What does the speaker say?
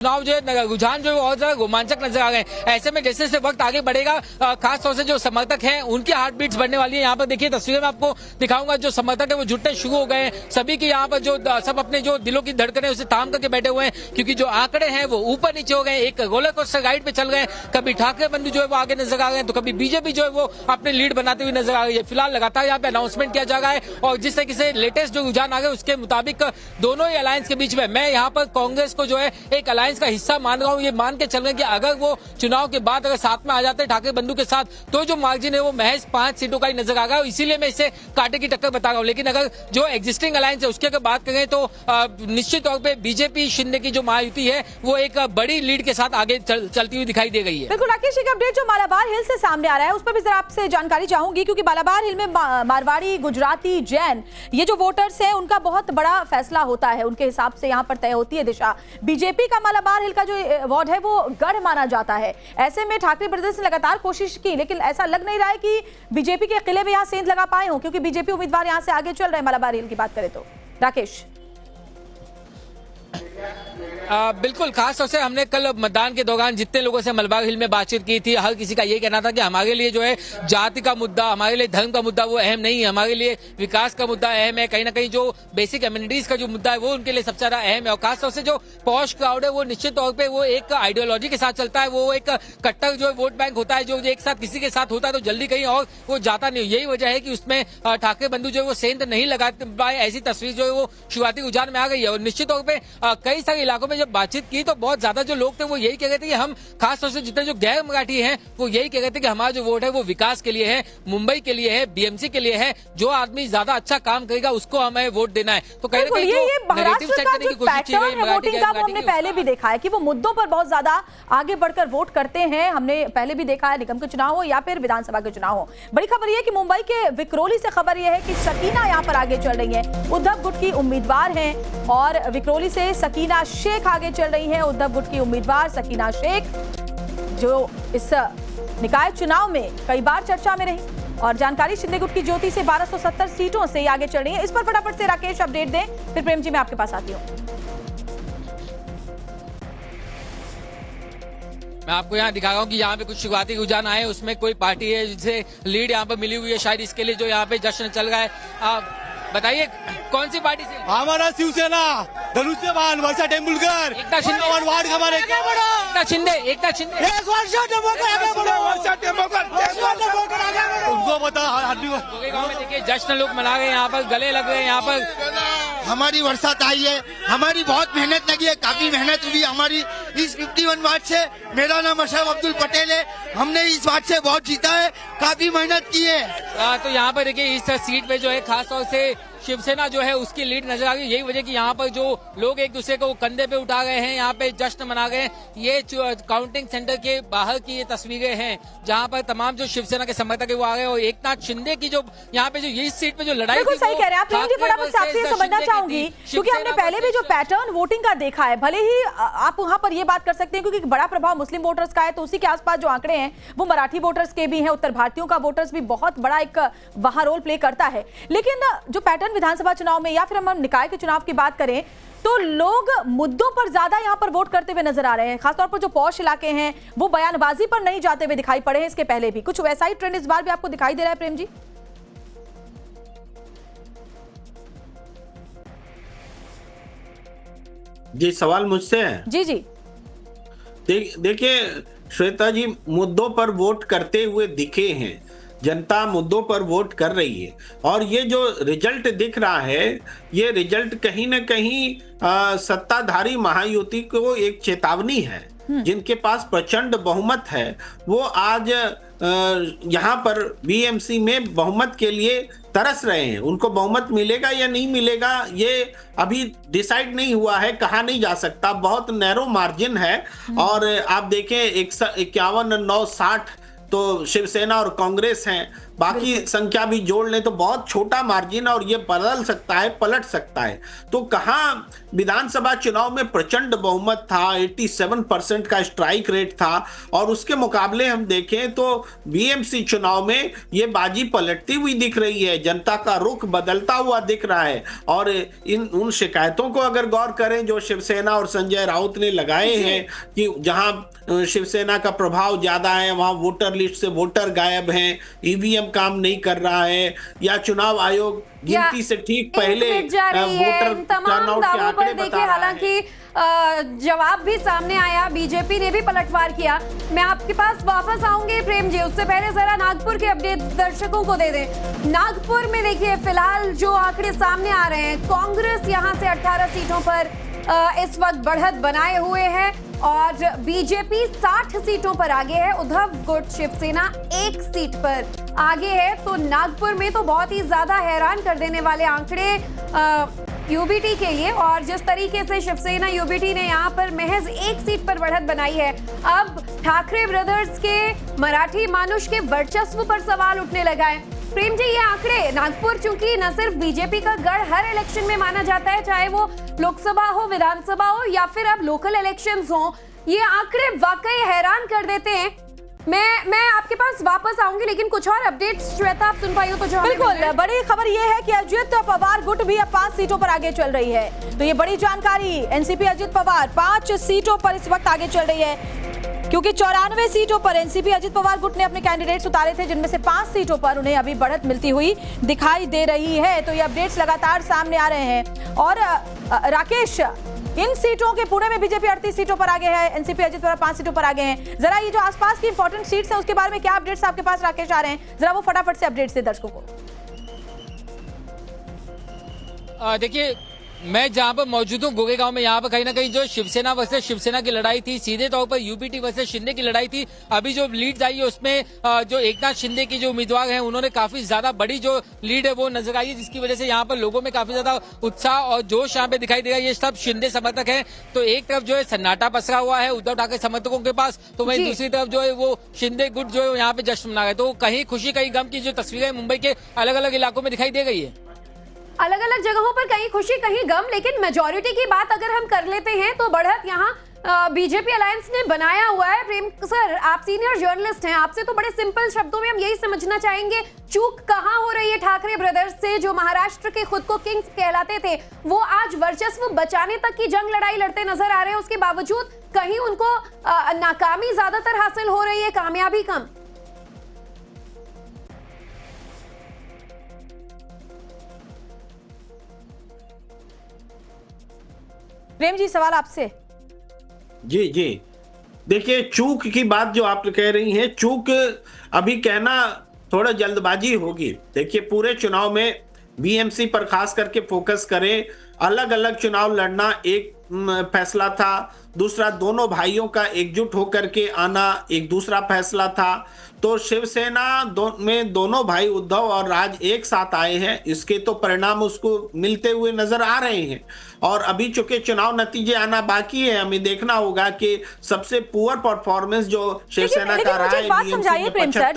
चुनाव जो है रुझान जो है बहुत ज्यादा रोमांचक नजर आ गए। ऐसे में जैसे जैसे वक्त आगे बढ़ेगा खास तौर से जो समर्थक हैं उनकी हार्ट बीट्स बढ़ने वाली है। यहाँ पर देखिए तस्वीरें में आपको दिखाऊंगा, जो समर्थक है वो जुटने शुरू हो गए हैं। सभी की यहाँ पर जो सब अपने जो दिलों की धड़कनें उसे थाम करके बैठे हुए हैं, क्योंकि जो आंकड़े हैं वो ऊपर नीचे हो गए, एक रोलर कोस्टर राइड पे चल गए। कभी ठाकरे बंधु जो है वो आगे नजर आ गए, तो कभी बीजेपी जो है वो अपने लीड बनाते हुए नजर आ रही है। फिलहाल लगातार यहाँ पे अनाउंसमेंट किया जा रहा है और जिस तरीके से लेटेस्ट जो रुझान आ गए उसके मुताबिक दोनों ही अलायंस के बीच में, मैं यहाँ पर कांग्रेस को जो है एक अलायंस का हिस्सा मान रहा हूँ। ये मान के चल रहे हैं कि अगर वो चुनाव के बाद अगर साथ में आ जाते हैं ठाकरे बंधु के साथ, तो जो मार्जिन है वो महज 5 सीटों का ही नजर आ गया। इसीलिए मैं इसे कांटे की टक्कर बता रहा हूँ। लेकिन अगर जो एग्जिस्टिंग अलायंस है उसकी अगर बात करें तो निश्चित तौर पे बीजेपी शिंदे की जो महायुति है वो एक बड़ी लीड के साथ आगे चलती हुई दिखाई दे गई है। बिल्कुल राकेश, एक अपडेट जो मालाबार हिल से सामने आ रहा है उस पर भी जरा आपसे जानकारी चाहूंगी, क्योंकि मालाबार हिल में मारवाड़ी, गुजराती, जैन ये जो वोटर्स हैं उनका बहुत बड़ा फैसला होता है, उनके हिसाब से यहाँ पर तय होती है दिशा। बीजेपी का मालाबार हिल का जो वार्ड है वो गढ़ माना जाता है। ऐसे में ठाकरे ब्रदर्स ने लगातार कोशिश की, लेकिन ऐसा लग नहीं रहा है कि बीजेपी के किले में यहाँ सेंध लगा पाए हों, क्योंकि बीजेपी उम्मीदवार यहाँ से आगे चल रहे हैं मालाबार हिल की बात करें तो। राकेश बिल्कुल, खास तौर से हमने कल मतदान के दौरान जितने लोगों से मलबार हिल में बातचीत की थी, हर किसी का यही कहना था कि हमारे लिए जो है जाति का मुद्दा, हमारे लिए धर्म का मुद्दा वो अहम नहीं है, हमारे लिए विकास का मुद्दा अहम है। कहीं ना कहीं जो बेसिक एमिनिटीज का जो मुद्दा है वो उनके लिए सबसे ज्यादा अहम है। और खासतौर से जो पॉश क्राउड है वो निश्चित तौर पर वो एक आइडियोलॉजी के साथ चलता है, वो एक कट्टर जो वोट बैंक होता है, जो एक साथ किसी के साथ होता है तो जल्दी कहीं और वो जाता नहीं। यही वजह है कि उसमें ठाकरे बंधु जो है वो सेंध नहीं लगा पाए, ऐसी तस्वीर जो है वो शुरुआती रुझान में आ गई है। और निश्चित तौर पर कई सारे इलाकों में जब बातचीत की तो बहुत ज्यादा जो लोग थे वो यही कह रहे थे कि हम खास तौर से जितने जो गैर मराठी हैं वो यही कह रहे थे कि हमारा जो वोट है वो विकास के लिए है, मुंबई के लिए है, बीएमसी के लिए है। जो आदमी ज्यादा अच्छा काम करेगा उसको हमें वोट देना है। तो कहीं ना कहीं ये महाराष्ट्र का जो पैटर्न है वोटिंग का वो हमने पहले भी देखा है कि वो मुद्दों पर बहुत ज्यादा आगे बढ़कर वोट करते हैं। हमने पहले भी देखा है, निगम के चुनाव हो या फिर विधानसभा के चुनाव हो। बड़ी खबर यह है कि मुंबई के विक्रोली से खबर यह है कि सकीना यहाँ पर आगे चल रही है, उद्धव गुट की उम्मीदवार हैं और विक्रोली से सकीना शेख आगे चल रही है। उद्धव गुट की उम्मीदवार सकीना शेख जो इस निकाय चुनाव में कई बार चर्चा में रही और जानकारी शिंदे गुट की ज्योति से 1270 सीटों से आगे चल रही है। इस पर फटाफट से राकेश अपडेट दें, फिर प्रेम जी मैं आपके पास आती हूँ। मैं आपको यहाँ दिखा रहा हूँ कि यहाँ पे कुछ शुरुआती रुझान आए, उसमें कोई पार्टी है जिसे लीड यहाँ पे मिली हुई है, शायद इसके लिए जो यहाँ पे जश्न चल रहा है। बताइए कौन सी पार्टी से? हमारा शिवसेना, धनुष्यबाण, वर्षा टेंडुलकर, एकनाथ शिंदे, वार्ड हमारे एकनाथ शिंदे उनको बता। गाँव में देखिए जश्न लोग मना रहे हैं, यहाँ पर गले लग रहे हैं। यहाँ पर हमारी वर्षा आई है, हमारी बहुत मेहनत लगी है, काफी मेहनत हुई हमारी इस 51 वार्ड से। मेरा नाम अशरफ अब्दुल पटेल है, हमने इस वार्ड से बहुत जीता है, काफी मेहनत की है। तो यहाँ पर देखिए इस सीट पे जो है खासतौर से शिवसेना जो है उसकी लीड नजर आ गई। यही वजह कि यहाँ पर जो लोग एक दूसरे को कंधे पे उठा गए हैं, यहाँ पे जश्न मना गए हैं। ये काउंटिंग सेंटर के बाहर की ये तस्वीरें हैं जहाँ पर तमाम जो शिवसेना के समर्थक है वो आ गए। और एकनाथ शिंदे की जो यहाँ पे जो इस सीट पे जो लड़ाई, बिल्कुल सही कह रहे हैं आप। प्रेम जी फटाफट से आपसे ये समझना चाहूंगी, क्योंकि हमने पहले भी जो पैटर्न वोटिंग का देखा है, भले ही आप वहां पर ये बात कर सकते हैं क्योंकि बड़ा प्रभाव मुस्लिम वोटर्स का है, तो उसी के आसपास जो आंकड़े हैं वो मराठी वोटर्स के भी हैं, उत्तर भारतीयों का वोटर्स भी बहुत बड़ा एक वहां रोल प्ले करता है। लेकिन जो पैटर्न विधानसभा चुनाव में या फिर हम निकाय के चुनाव की बात करें तो लोग मुद्दों पर ज्यादा यहां पर वोट करते हुए नजर आ रहे हैं। खासतौर पर जो पॉश इलाके हैं वो बयानबाजी पर नहीं जाते हुए दिखाई पड़े हैं। इसके पहले भी कुछ वैसा ही ट्रेंड इस बार भी आपको दिखाई दे रहा है प्रेम जी? जी सवाल मुझसे है? जी जी देखिए श्वेता जी, मुद्दों पर वोट करते हुए दिखे हैं, जनता मुद्दों पर वोट कर रही है। और ये जो रिजल्ट दिख रहा है, ये रिजल्ट कहीं ना कहीं सत्ताधारी महायुति को एक चेतावनी है। जिनके पास प्रचंड बहुमत है वो आज यहाँ पर बीएमसी में बहुमत के लिए तरस रहे हैं। उनको बहुमत मिलेगा या नहीं मिलेगा ये अभी डिसाइड नहीं हुआ है, कहा नहीं जा सकता, बहुत नैरो मार्जिन है। और आप देखें 51, 9, 60 तो शिवसेना और कांग्रेस हैं, बाकी संख्या भी जोड़ लें तो बहुत छोटा मार्जिन है और ये बदल सकता है, पलट सकता है। तो कहाँ विधानसभा चुनाव में प्रचंड बहुमत था, 87% का स्ट्राइक रेट था, और उसके मुकाबले हम देखें तो बीएमसी चुनाव में ये बाजी पलटती हुई दिख रही है, जनता का रुख बदलता हुआ दिख रहा है। और उन शिकायतों को अगर गौर करें जो शिवसेना और संजय राउत ने लगाए हैं कि जहां शिवसेना का प्रभाव ज्यादा है वहां वोटर लिस्ट से वोटर गायब हैं, ईवीएम काम नहीं कर रहा है, या चुनाव आयोग गिनती से ठीक पहले वोटर टर्नआउट के आंकड़े बता रहा है। हालांकि जवाब भी सामने आया, बीजेपी ने भी पलटवार किया। मैं आपके पास वापस आऊंगी प्रेम जी, उससे पहले जरा नागपुर के अपडेट्स दर्शकों को दे दें। नागपुर में देखिए फिलहाल जो आंकड़े सामने आ रहे हैं, कांग्रेस यहां से 18 सीटों पर इस वक्त बढ़त बनाए हुए है और बीजेपी 60 सीटों पर आगे है, उद्धव गुट शिवसेना 1 सीट पर आगे है। तो नागपुर में तो बहुत ही ज्यादा हैरान कर देने वाले आंकड़े यूबीटी के लिए, और जिस तरीके से शिवसेना यूबीटी ने यहाँ पर महज 1 सीट पर बढ़त बनाई है। अब ठाकरे ब्रदर्स के मराठी मानुष के वर्चस्व पर सवाल उठने लगा है। प्रेम जी, ये आंकड़े नागपुर चूंकि न सिर्फ बीजेपी का गढ़ हर इलेक्शन में माना जाता है, चाहे वो लोकसभा हो, विधानसभा हो या फिर अब लोकल इलेक्शंस हो, ये आंकड़े वाकई हैरान कर देते हैं। मैं आपके पास वापस आऊंगी, लेकिन कुछ और अपडेट्स श्वेता आप सुन पाई हो तो जो बिल्कुल। बड़ी खबर ये है कि अजित पवार गुट भी अब 5 सीटों पर आगे चल रही है। तो ये बड़ी जानकारी, एनसीपी अजित पवार 5 सीटों पर इस वक्त आगे चल रही है, क्योंकि 94 सीटों पर एनसीपी अजित पवार गुट ने अपने कैंडिडेट्स उतारे थे, जिनमें से 5 सीटों पर उन्हें अभी बढ़त मिलती हुई दिखाई दे रही है। तो ये अपडेट्स लगातार सामने आ रहे हैं। और राकेश, इन सीटों के पुणे में बीजेपी 38 सीटों पर आगे है, एनसीपी अजित पवार 5 सीटों पर आगे हैं। जरा ये जो आसपास की इंपॉर्टेंट सीट्स हैं उसके बारे में क्या अपडेट्स आपके पास राकेश आ रहे हैं, जरा वो फटाफट से अपडेट्स दे दर्शकों को। देखिए, मैं जहां पर मौजूद हूँ गोरेगांव में, यहाँ पर कहीं ना कहीं जो शिवसेना वर्सेस शिवसेना की लड़ाई थी, सीधे तौर पर यूपीटी वर्सेस शिंदे की लड़ाई थी। अभी जो लीड आई है उसमें जो एकनाथ शिंदे की जो उम्मीदवार हैं उन्होंने काफी ज्यादा बड़ी जो लीड है वो नजर आई है, जिसकी वजह से यहाँ पर लोगों में काफी ज्यादा उत्साह और जोश यहाँ पे दिखाई देगा। ये सब शिंदे समर्थक है, तो एक तरफ जो है सन्नाटा पसरा हुआ है उद्धव ठाकरे समर्थकों के पास, तो वहीं दूसरी तरफ जो है वो शिंदे गुट जो है यहाँ पे जश्न मना रहे। तो कहीं खुशी कहीं गम की जो तस्वीरें मुंबई के अलग अलग इलाकों में दिखाई दे गई है। अलग अलग जगहों पर कहीं खुशी कहीं गम, लेकिन मेजॉरिटी की बात अगर हम कर लेते हैं तो बढ़त यहाँ बीजेपी अलायंस ने बनाया हुआ है। प्रेम सर, आप सीनियर जर्नलिस्ट हैं, आपसे तो बड़े सिंपल शब्दों में हम यही समझना चाहेंगे, चूक कहाँ हो रही है ठाकरे ब्रदर्स से, जो महाराष्ट्र के खुद को किंग्स कहलाते थे, वो आज वर्चस्व बचाने तक की जंग लड़ाई लड़ते नजर आ रहे हैं। उसके बावजूद कहीं उनको नाकामी ज्यादातर हासिल हो रही है, कामयाबी कम। प्रेम जी, सवाल आपसे। जी, देखिए, चूक की बात जो आप कह रही हैं, चूक अभी कहना थोड़ा जल्दबाजी होगी। देखिए, पूरे चुनाव में बीएमसी पर खास करके फोकस करें, अलग अलग चुनाव लड़ना एक फैसला था, दूसरा दोनों भाइयों का एकजुट होकर के आना एक दूसरा फैसला था। तो शिवसेना में दोनों भाई उद्धव और राज एक साथ आए हैं, इसके तो परिणाम उसको मिलते हुए नजर आ रहे हैं। और अभी चूंकि चुनाव नतीजे आना बाकी है, हमें देखना होगा कि सबसे पुअर परफॉर्मेंस जो शिवसेना का रहा है, समझाइए प्रेम सर,